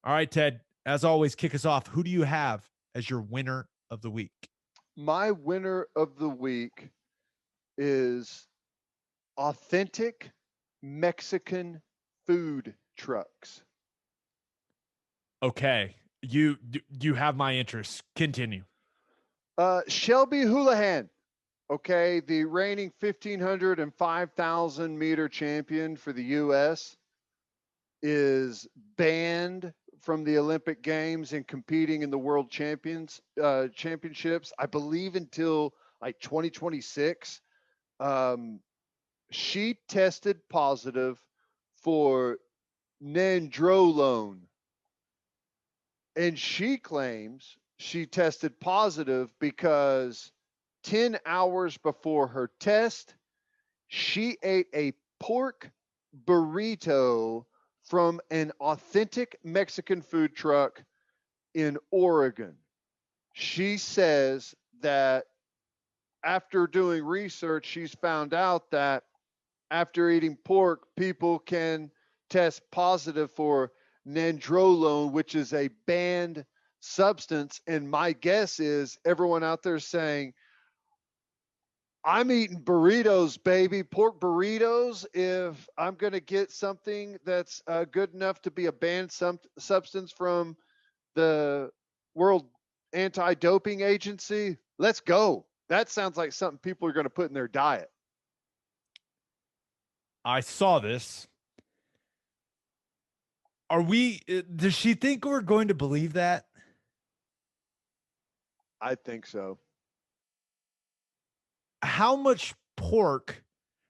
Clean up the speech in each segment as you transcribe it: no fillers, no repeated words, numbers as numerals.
All right, Ted, as always, kick us off. Who do you have as your winner of the week? My winner of the week is authentic Mexican food trucks. Okay. You have my interest. Continue. Shelby Houlihan, okay, the reigning 1,500 and 5,000 meter champion for the U.S., is banned from the Olympic Games and competing in the World Championships, I believe, until like 2026. She tested positive for nandrolone, and she claims she tested positive because 10 hours before her test, she ate a pork burrito from an authentic Mexican food truck in Oregon. She says that after doing research, she's found out that after eating pork, people can test positive for nandrolone, which is a banned substance. And my guess is everyone out there saying, I'm eating burritos, baby, pork burritos. If I'm going to get something that's good enough to be a banned substance from the World Anti-Doping Agency, let's go. That sounds like something people are going to put in their diet. I saw this. Does she think we're going to believe that? I think so. How many pork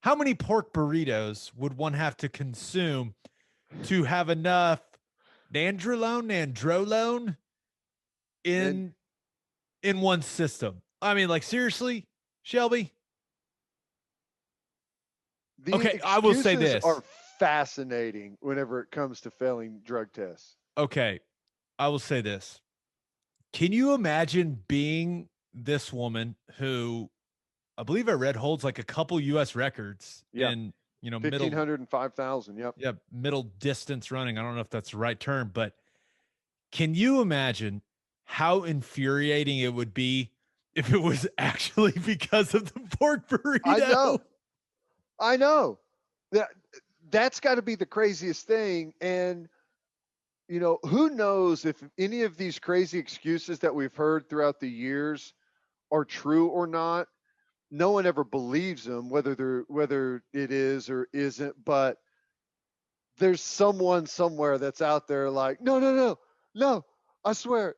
burritos would one have to consume to have enough nandrolone in one system? I mean, like, seriously, Shelby? Okay, I will say this. Are fascinating whenever it comes to failing drug tests. Okay, I will say this. Can you imagine being this woman who, I believe I read, holds like a couple U.S. records in, 1,500 and 5,000. Yep. Yeah, middle distance running. I don't know if that's the right term, but can you imagine how infuriating it would be if it was actually because of the pork burrito? I know. That's got to be the craziest thing. And, who knows if any of these crazy excuses that we've heard throughout the years are true or not. No one ever believes them, whether it is or isn't. But there's someone somewhere that's out there like, no, I swear,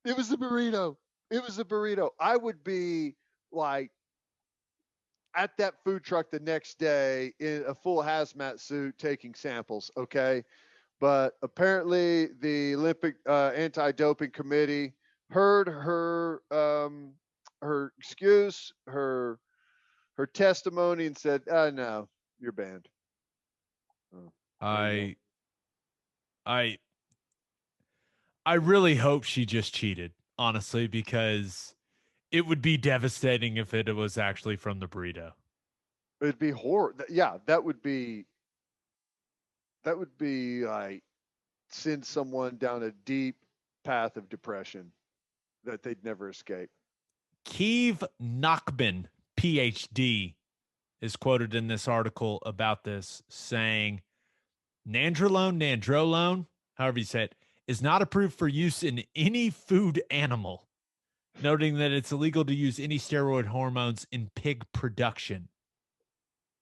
it was a burrito. It was a burrito. I would be like at that food truck the next day in a full hazmat suit taking samples. Okay. But apparently the Olympic Anti-Doping Committee heard her excuse, her testimony, and said, no, you're banned. Oh, I really hope she just cheated, honestly, because it would be devastating if it was actually from the burrito. It'd be horrible. Yeah, that would be like send someone down a deep path of depression that they'd never escape. Keeve Nachman, PhD, is quoted in this article about this saying, nandrolone, however you say it, is not approved for use in any food animal, noting that it's illegal to use any steroid hormones in pig production.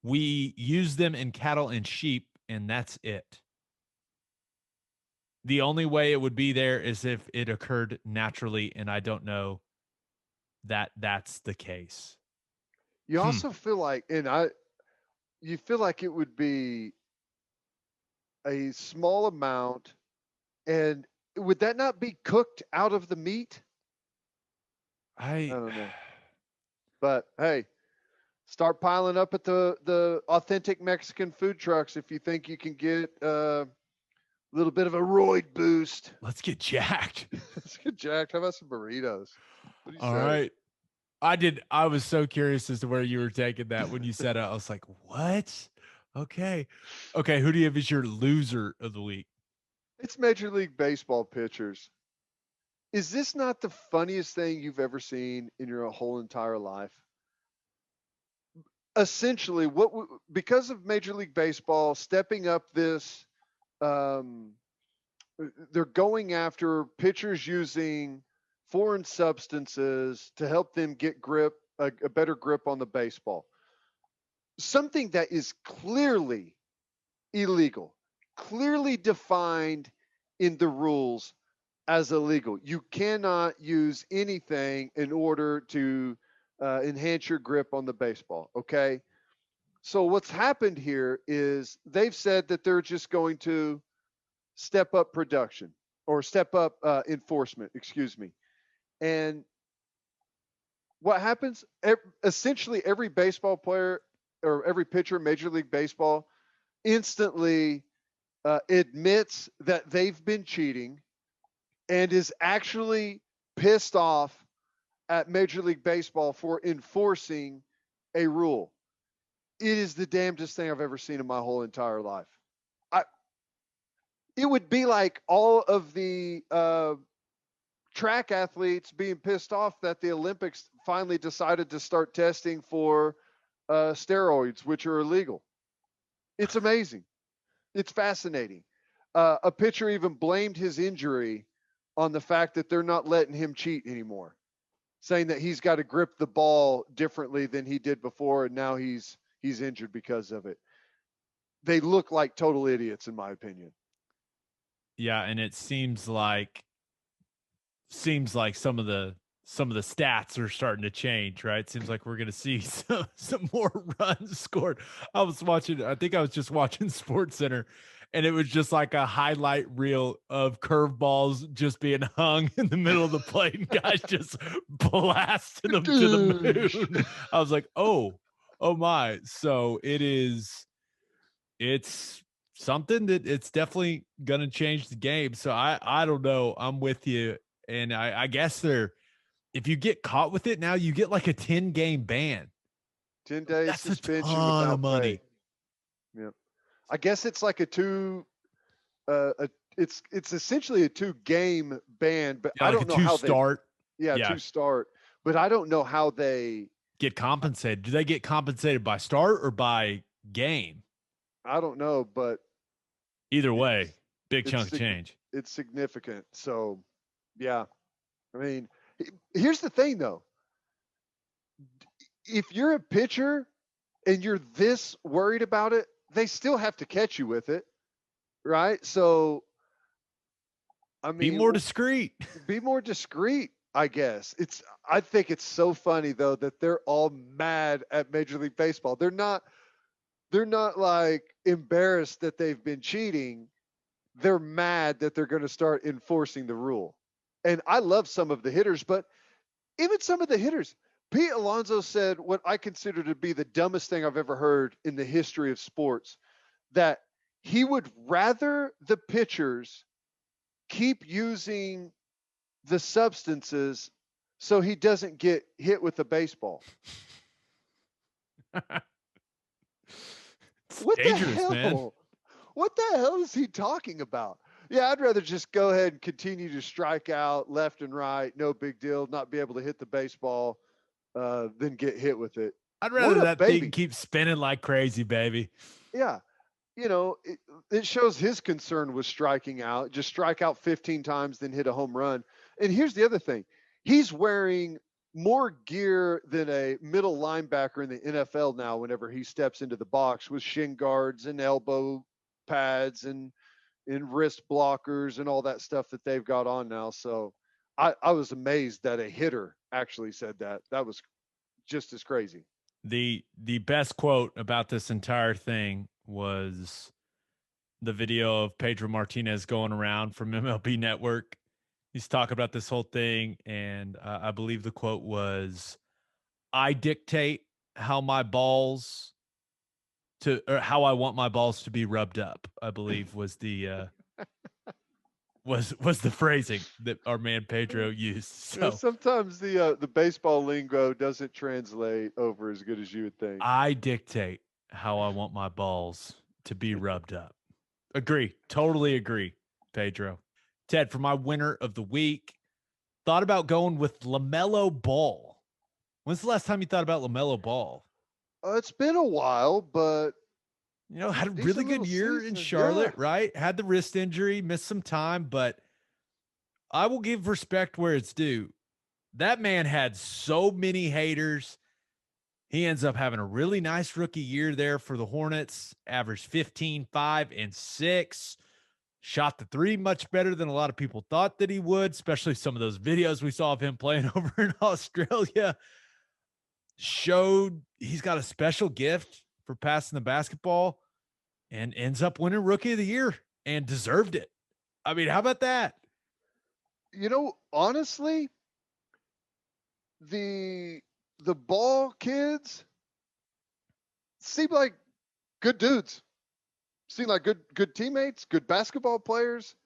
We use them in cattle and sheep, and that's it. The only way it would be there is if it occurred naturally, and I don't know that that's the case. You also feel like, you feel like it would be a small amount, and would that not be cooked out of the meat? I don't know. But hey, start piling up at the authentic Mexican food trucks if you think you can get a little bit of a roid boost. Let's get jacked. Let's get jacked. How about some burritos? All right. I was so curious as to where you were taking that when you said it. I was like, what? Okay. Who do you have as your loser of the week? It's Major League Baseball pitchers. Is this not the funniest thing you've ever seen in your whole entire life? Essentially, because of Major League Baseball stepping up this, um, they're going after pitchers using foreign substances to help them get a better grip on the baseball. Something that is clearly illegal, clearly defined in the rules as illegal. You cannot use anything in order to enhance your grip on the baseball. Okay. So what's happened here is they've said that they're just going to step up production or step up enforcement, excuse me. And what happens? Essentially, every baseball player or every pitcher in Major League Baseball instantly admits that they've been cheating and is actually pissed off at Major League Baseball for enforcing a rule. It is the damnedest thing I've ever seen in my whole entire life. It would be like all of the track athletes being pissed off that the Olympics finally decided to start testing for steroids, which are illegal. It's amazing. It's fascinating. A pitcher even blamed his injury on the fact that they're not letting him cheat anymore, saying that he's got to grip the ball differently than he did before, and now he's injured because of it. They look like total idiots, in my opinion. Yeah, and it seems like some of the stats are starting to change, right? Seems like we're going to see some more runs scored. I think I was just watching Sports Center, and it was just like a highlight reel of curveballs just being hung in the middle of the plate and guys just blasting them to the moon. I was like, oh my. So it's something that it's definitely going to change the game. So I don't know. I'm with you. And I guess if you get caught with it now, you get like a 10-game ban. 10-day That's a suspension ton of without money. pay. Yeah. I guess it's like it's essentially a 2-game ban, but Yeah, I like a don't know how they start. to start, but I don't know how they get compensated. Do they get compensated by start or by game? I don't know, but either way, big it's chunk of change. it's significant. So, yeah. I mean, here's the thing though. If you're a pitcher and you're this worried about it, they still have to catch you with it, right? So, I mean, be more discreet. Be more discreet, I guess. I think it's so funny though that they're all mad at Major League Baseball. They're not like embarrassed that they've been cheating. They're mad that they're going to start enforcing the rule. And I love some of the hitters, but even some of the hitters, Pete Alonso said what I consider to be the dumbest thing I've ever heard in the history of sports, that he would rather the pitchers keep using the substances so he doesn't get hit with a baseball. What the hell? Man. What the hell is he talking about? Yeah, I'd rather just go ahead and continue to strike out left and right. No big deal. Not be able to hit the baseball than get hit with it. I'd rather that thing keep spinning like crazy, baby. Yeah. You know, it shows his concern with striking out. Just strike out 15 times, then hit a home run. And here's the other thing. He's wearing more gear than a middle linebacker in the NFL now whenever he steps into the box, with shin guards and elbow pads and wrist blockers and all that stuff that they've got on now. So I was amazed that a hitter actually said that. That was just as crazy. The best quote about this entire thing was the video of Pedro Martinez going around from MLB Network. He's talking about this whole thing, and I believe the quote was, "I dictate how my balls or how I want my balls to be rubbed up," I believe was the was the phrasing that our man Pedro used. So sometimes the baseball lingo doesn't translate over as good as you would think. I dictate how I want my balls to be rubbed up. Agree. Totally agree. Pedro. Ted, for my winner of the week, thought about going with LaMelo Ball. When's the last time you thought about LaMelo Ball? It's been a while, but Had a really decent good little year in season. Charlotte, Yeah. right? Had the wrist injury, missed some time, but I will give respect where it's due. That man had so many haters. He ends up having a really nice rookie year there for the Hornets, averaged 15, 5, and 6. Shot the three much better than a lot of people thought that he would, especially some of those videos we saw of him playing over in Australia. Showed he's got a special gift for passing the basketball and ends up winning Rookie of the Year and deserved it. I mean, how about that? Honestly, the Ball kids seem like good dudes. Seem like good teammates, good basketball players.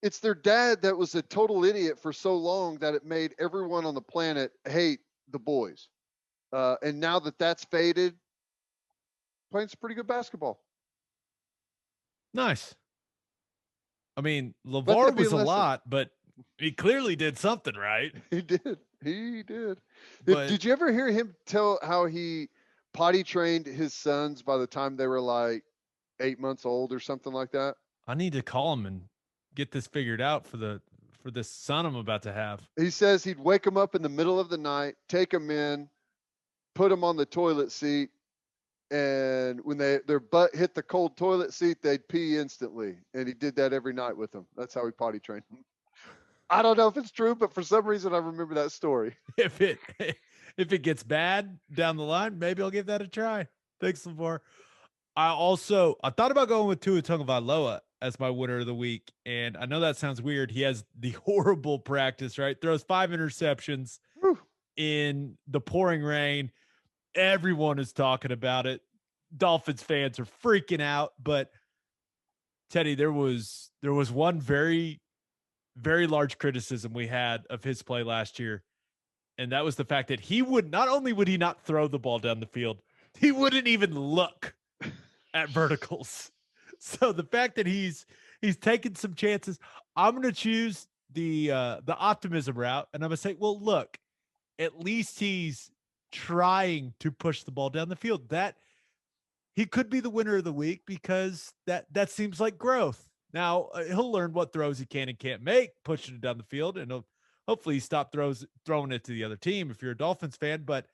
It's their dad that was a total idiot for so long that it made everyone on the planet hate the boys. And now that that's faded, playing some pretty good basketball. Nice. I mean, Let that LeVar be a was a lesson. lot, but he clearly did something right. He did. He did. But Did you ever hear him tell how he potty trained his sons by the time they were like 8 months old or something like that? I need to call him and get this figured out for this son I'm about to have. He says he'd wake them up in the middle of the night, take them in, put them on the toilet seat, and when their butt hit the cold toilet seat, they'd pee instantly. And he did that every night with them. That's how he potty trained them. I don't know if it's true, but for some reason I remember that story. If it gets bad down the line, maybe I'll give that a try. Thanks, LeVar. I thought about going with Tua Tagovailoa as my winner of the week, and I know that sounds weird. He has the horrible practice, right? Throws 5 interceptions Whew. in the pouring rain. Everyone is talking about it. Dolphins fans are freaking out, but Teddy, there was one very, very large criticism we had of his play last year, and that was the fact that he would not only would he not throw the ball down the field, he wouldn't even look at verticals. So the fact that he's taken some chances, I'm going to choose the optimism route, and I'm going to say, well, look, at least he's trying to push the ball down the field. That he could be the winner of the week because that seems like growth. Now he'll learn what throws he can and can't make, pushing it down the field, and he'll hopefully stop throwing it to the other team if you're a Dolphins fan. But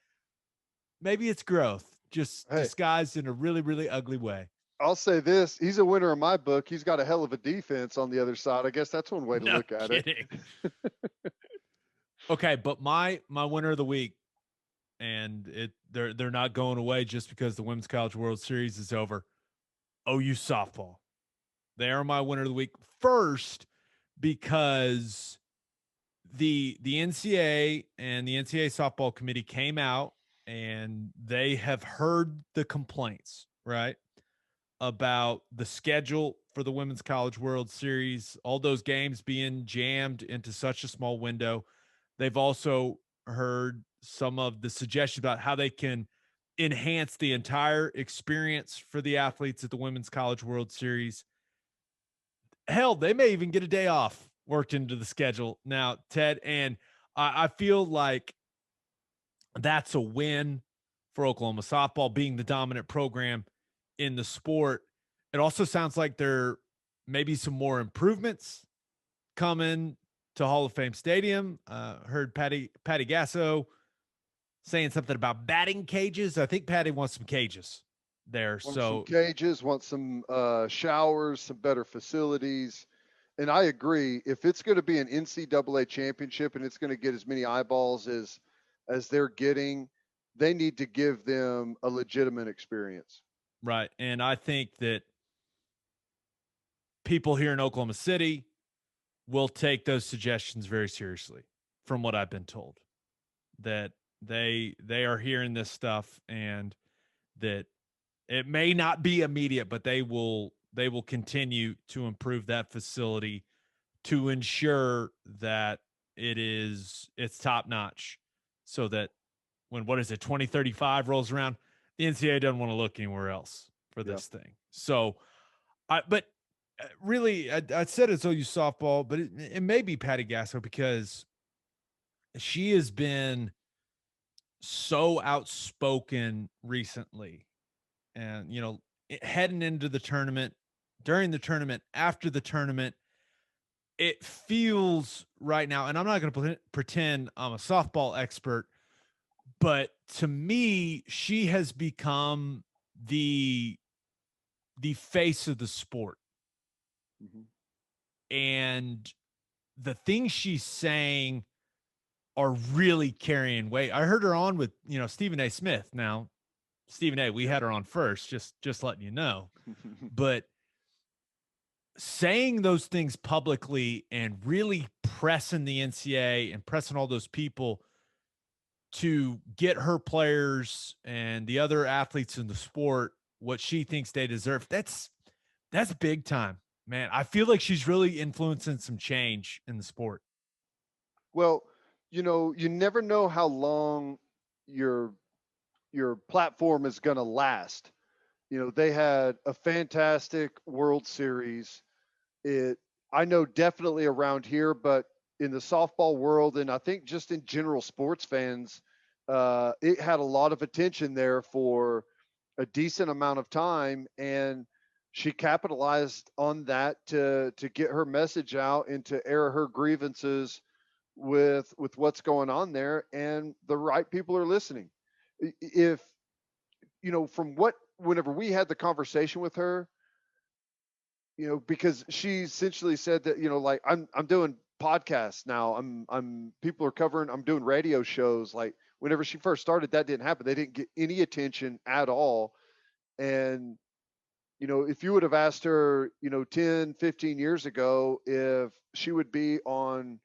maybe it's growth, just disguised in a really, really ugly way. I'll say this: he's a winner in my book. He's got a hell of a defense on the other side. I guess that's one way to look at it. Okay, but my winner of the week, and they're not going away just because the Women's College World Series is over. OU softball. They are my winner of the week. First, because the NCAA and the NCAA softball committee came out and they have heard the complaints, right, about the schedule for the Women's College World Series, all those games being jammed into such a small window. They've also heard some of the suggestions about how they can enhance the entire experience for the athletes at the Women's College World Series. Hell, they may even get a day off worked into the schedule now, Ted. And I feel like that's a win for Oklahoma softball being the dominant program in the sport. It also sounds like there may be some more improvements coming to Hall of Fame Stadium. Heard Patty Gasso saying something about batting cages. I think Patty wants some cages there. Want some cages, want some showers, some better facilities. And I agree. If it's going to be an NCAA championship and it's going to get as many eyeballs as they're getting, they need to give them a legitimate experience. Right. And I think that people here in Oklahoma City will take those suggestions very seriously, from what I've been told, that they are hearing this stuff and that it may not be immediate, but they will continue to improve that facility to ensure that it's top notch, so that when 2035 rolls around, the NCAA doesn't want to look anywhere else for this thing. So but really, I said it's OU softball, but it may be Patty Gasso because she has been so outspoken recently. And, heading into the tournament, during the tournament, after the tournament, it feels right now, and I'm not going to pretend I'm a softball expert, but to me, she has become the face of the sport. Mm-hmm. And the things she's saying are really carrying weight. I heard her on with, Stephen A. Smith. Now, Stephen A., we had her on first, just letting you know. But saying those things publicly and really pressing the NCAA and pressing all those people to get her players and the other athletes in the sport what she thinks they deserve, that's big time, man. I feel like she's really influencing some change in the sport. Well, you never know how long your platform is going to last. They had a fantastic World Series. I know definitely around here, but in the softball world, and I think just in general sports fans, it had a lot of attention there for a decent amount of time, and she capitalized on that to get her message out and to air her grievances with what's going on there, and the right people are listening. If from whenever we had the conversation with her, because she essentially said that, like I'm doing podcasts now. I'm people are covering. I'm doing radio shows. Like whenever she first started, that didn't happen. They didn't get any attention at all. And if you would have asked her, 10, 15 years ago, if she would be on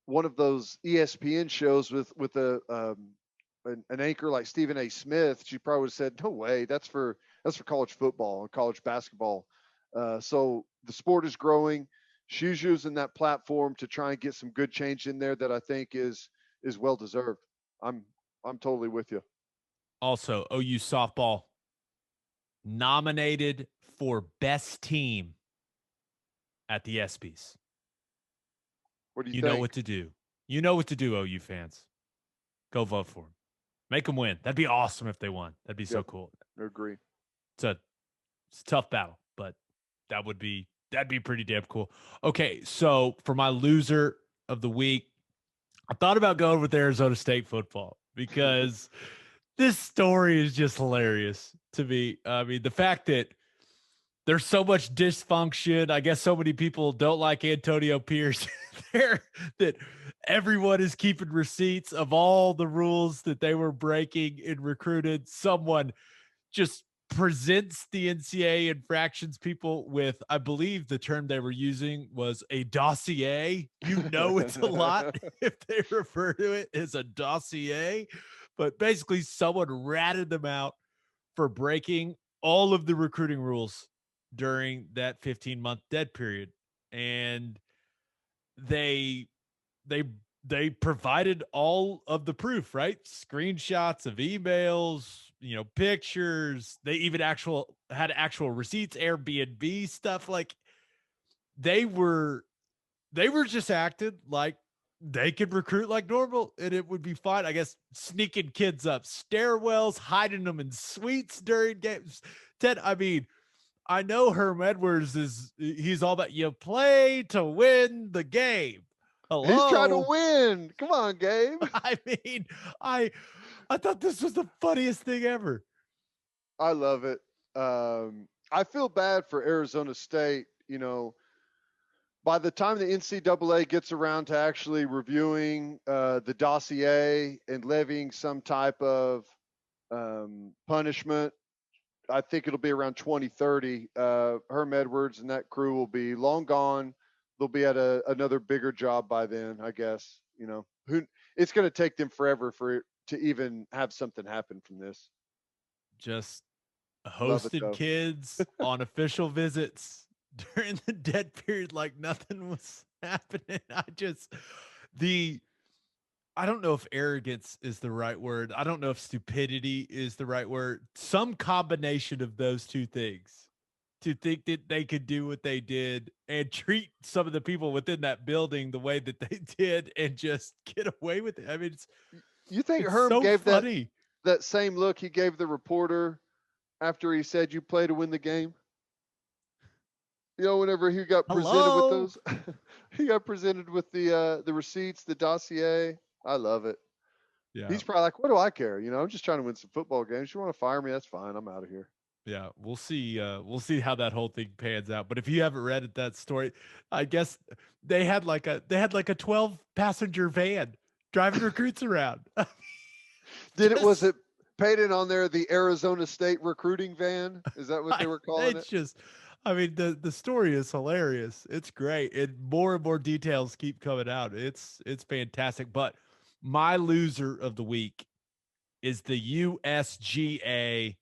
one of those ESPN shows with an anchor like Stephen A. Smith, she probably would have said, "No way, that's for college football and college basketball." So the sport is growing. She's using that platform to try and get some good change in there that I think is well deserved. I'm totally with you. Also, OU softball nominated for best team at the ESPYs. What do you You know think? what to do. You know what to do, OU fans. Go vote for them. Make them win. That'd be awesome if they won. That'd be so Yep, cool. I agree. It's a tough battle, but that'd be pretty damn cool. Okay, so for my loser of the week, I thought about going with Arizona State football because this story is just hilarious to me. I mean, the fact that there's so much dysfunction. I guess so many people don't like Antonio Pierce there that everyone is keeping receipts of all the rules that they were breaking and recruited. Someone just presents the NCAA infractions people with, I believe the term they were using was a dossier. It's a lot if they refer to it as a dossier, but basically someone ratted them out for breaking all of the recruiting rules during that 15-month dead period. And they they they provided all of the proof, right? Screenshots of emails, pictures. They even had actual receipts, Airbnb stuff. Like they were just acted like they could recruit like normal and it would be fine. I guess sneaking kids up stairwells, hiding them in suites during games. Ted, I mean, I know Herm Edwards he's all about you play to win the game. He's trying to Hello. win. Come on, Gabe. I mean, I thought this was the funniest thing ever. I love it. I feel bad for Arizona State. By the time the NCAA gets around to actually reviewing the dossier and levying some type of punishment, I think it'll be around 2030. Herm Edwards and that crew will be long gone. They'll be at another bigger job by then, I guess. Who it's going to take them forever to even have something happen from this. Just Love it hosted though. kids on official visits during the dead period like nothing was happening. The I don't know if arrogance is the right word. I don't know if stupidity is the right word. Some combination of those two things to think that they could do what they did and treat some of the people within that building the way that they did and just get away with it. I mean, You think it's Herm so gave funny. that same look he gave the reporter after he said you play to win the game? You know, whenever he got presented with Hello. those, he got presented with the receipts, the dossier. I love it. Yeah. He's probably like, "What do I care? You know, I'm just trying to win some football games. You want to fire me? That's fine. I'm out of here." Yeah, we'll see. We'll see how that whole thing pans out. But if you haven't read it, that story, I guess they had like a 12 passenger van driving recruits around. Was Just, it painted on there the Arizona State recruiting van? Is that what they were calling it? it's just, I mean, the story is hilarious. It's great. And more details keep coming out. It's fantastic. But my loser of the week is the USGA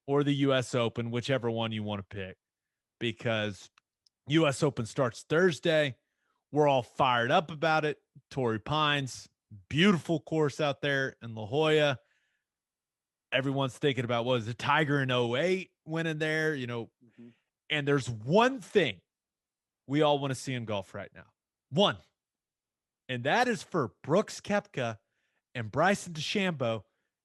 or the US Open, whichever one you want to pick, because US Open starts Thursday. We're all fired up about it. Torrey Pines, beautiful course out there in La Jolla. Everyone's thinking about what was the Tiger in '08 winning there, Mm-hmm. and there's one thing we all want to see in golf right now. One. And that is for Brooks Koepka and Bryson DeChambeau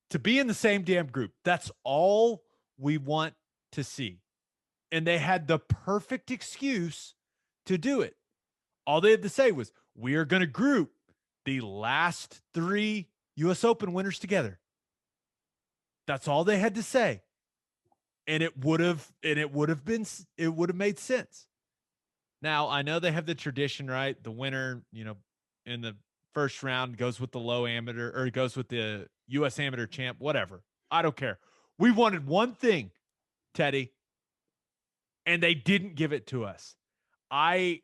to be in the same damn group. That's all we want to see. And they had the perfect excuse to do it. All they had to say was, we are going to group the last 3 US Open winners together. That's all they had to say. And it would have made sense. Now, I know they have the tradition, right? The winner, in the first round goes with the low amateur or goes with the US amateur champ, whatever. I don't care. We wanted one thing, Teddy, and they didn't give it to us. They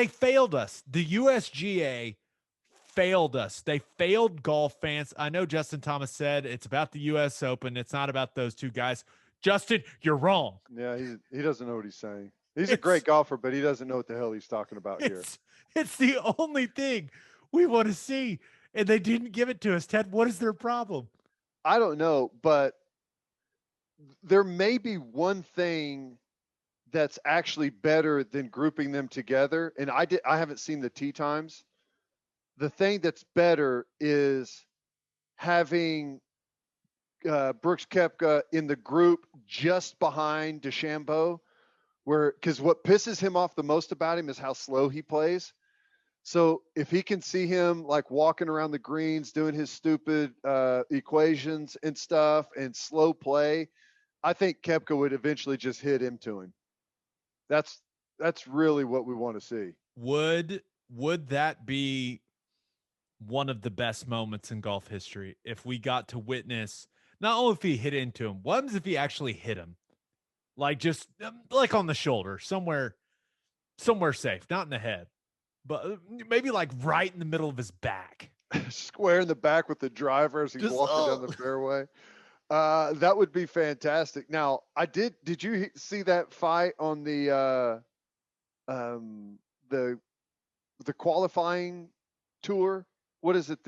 failed us. The USGA failed us. They failed golf fans. I know Justin Thomas said it's about the US Open. It's not about those two guys. Justin, you're wrong. Yeah, he doesn't know what he's saying. He's a It's great golfer, but he doesn't know what the hell he's talking about here. it's the only thing we want to see, and they didn't give it to us. Ted, what is their problem? I don't know, but there may be one thing that's actually better than grouping them together. And I haven't seen the tee times. The thing that's better is having Brooks Koepka in the group just behind DeChambeau, because what pisses him off the most about him is how slow he plays. So if he can see him like walking around the greens, doing his stupid equations and stuff and slow play, I think Koepka would eventually just hit into him. That's really what we want to see. Would that be one of the best moments in golf history if we got to witness not only if he hit into him, what happens if he actually hit him? Like just like on the shoulder, somewhere safe, not in the head, but maybe like right in the middle of his back. Square in the back with the driver as he's Just, walking down the fairway. That would be fantastic. Now, did you see that fight on the qualifying tour? What is it?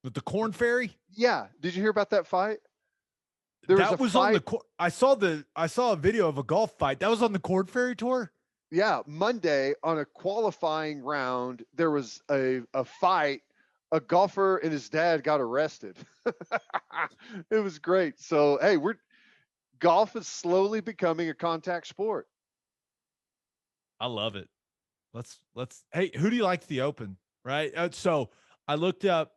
With the Corn Ferry? Yeah. Did you hear about that fight? That was on the I saw a video of a golf fight. That was on the Corn Ferry tour? Yeah, Monday on a qualifying round, there was a fight. A golfer and his dad got arrested. It was great. So, hey, golf is slowly becoming a contact sport. I love it. Let's hey, who do you like the Open? Right? So I looked up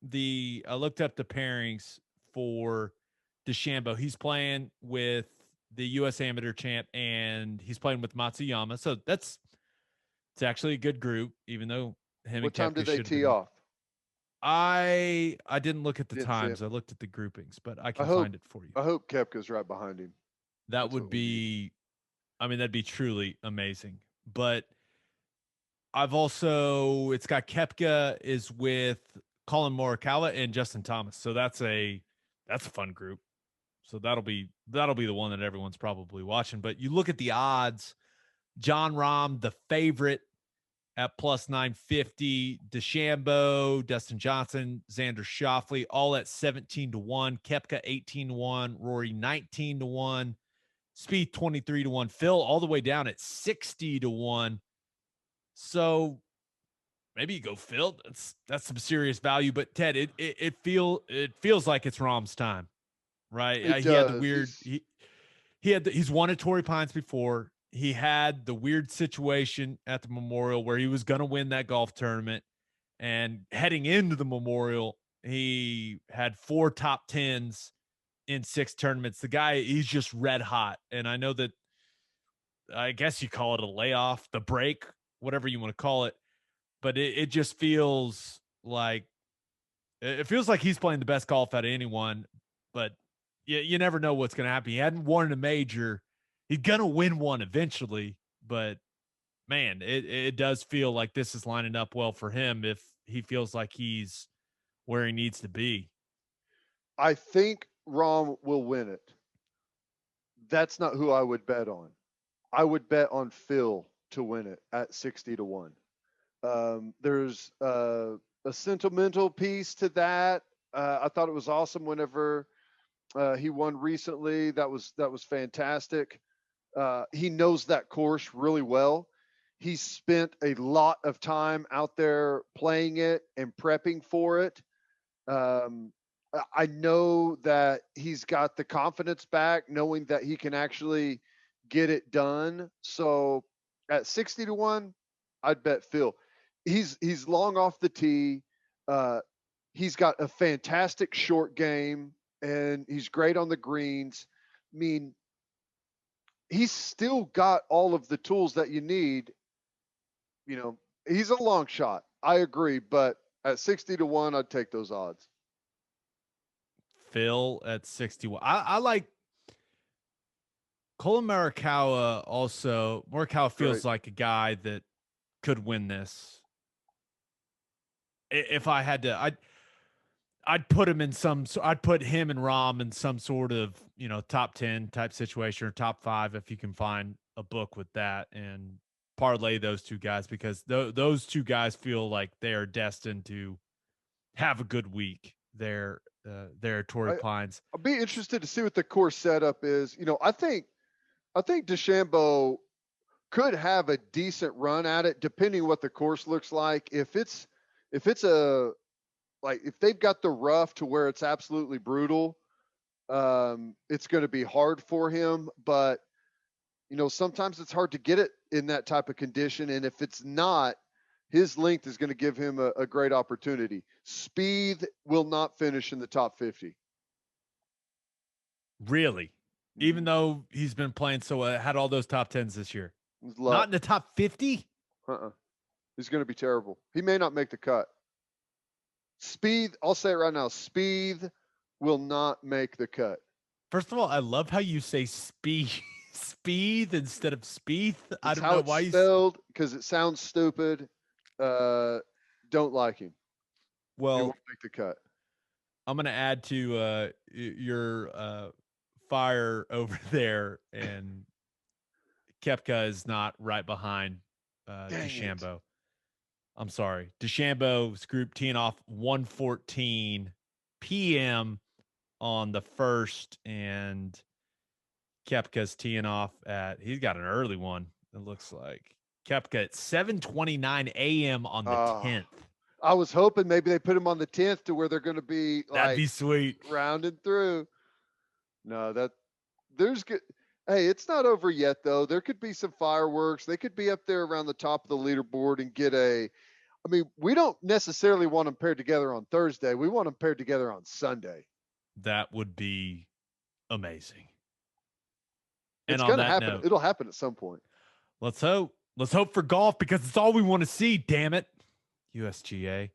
the pairings for DeChambeau. He's playing with the US Amateur champ and he's playing with Matsuyama. So it's actually a good group, even though him What and time Koepka did they tee off? I didn't look at the Didn't see times. it. I looked at the groupings, but I can find it for you. I hope Koepka's right behind him. That would be, I mean, that'd be truly amazing. But it's got Koepka is with Colin Morikawa and Justin Thomas. So that's a fun group. So that'll be the one that everyone's probably watching. But you look at the odds, John Rahm, the favorite at plus 950, DeChambeau, Dustin Johnson, Xander Schauffele, all at 17-1, Koepka 18-1, Rory 19-1, Spieth 23-1, Phil all the way down at 60-1. So maybe you go Phil. That's some serious value. But Ted, it feels like it's Rahm's time, right? It He had the does. weird he's won at Torrey Pines before. He had the weird situation at the Memorial where he was going to win that golf tournament, and heading into the Memorial, he had 4 top 10s in 6 tournaments. The guy, he's just red hot. And I know that, I guess you call it a layoff, the break, whatever you want to call it, but it just feels like he's playing the best golf out of anyone, but you never know what's going to happen. He hadn't won a major. He's going to win one eventually, but man, it does feel like this is lining up well for him if he feels like he's where he needs to be. I think Rahm will win it. That's not who I would bet on. I would bet on Phil to win it at 60-1. There's a sentimental piece to that. I thought it was awesome whenever he won recently. That was fantastic. He knows that course really well. He spent a lot of time out there playing it and prepping for it. I know that he's got the confidence back, knowing that he can actually get it done. So at 60-1, I'd bet Phil. He's long off the tee. He's got a fantastic short game, and he's great on the greens. I mean, he's still got all of the tools that you need. You know, he's a long shot. I agree, but at 60-1, I'd take those odds. Phil at 61. I like Colin Morikawa also. Morikawa feels like a guy that could win this. If I had to, I'd put him in I'd put him and Rahm in some sort of, top 10 type situation, or top 5 if you can find a book with that, and parlay those two guys, because those two guys feel like they are destined to have a good week there at Torrey Pines. I'll be interested to see what the course setup is. I think DeChambeau could have a decent run at it, depending what the course looks like. If they've got the rough to where it's absolutely brutal, it's going to be hard for him. But sometimes it's hard to get it in that type of condition, and if it's not, his length is going to give him a great opportunity. Spieth will not finish in the top 50. Really? Even though he's been playing had all those top 10s this year. Not in the top 50? He's going to be terrible. He may not make the cut. Spieth, I'll say it right now, Spieth will not make the cut. First of all, I love how you say Spieth instead of Spieth. I don't know why it's spelled, because it sounds stupid. Don't like him. Well, he won't make the cut. I'm going to add to your fire over there, and Koepka is not right behind DeChambeau. I'm sorry. DeChambeau's group teeing off 1:14 p.m. on the 1st, and Koepka's teeing off he's got an early one, it looks like. Koepka at 7:29 a.m. on the 10th. I was hoping maybe they put him on the 10th to where they're going to be that'd be sweet, rounding through. No, there's good. Hey, it's not over yet though. There could be some fireworks. They could be up there around the top of the leaderboard and get we don't necessarily want them paired together on Thursday. We want them paired together on Sunday. That would be amazing. It's going to happen. It'll happen at some point. Let's hope. Let's hope for golf, because it's all we want to see, damn it. USGA.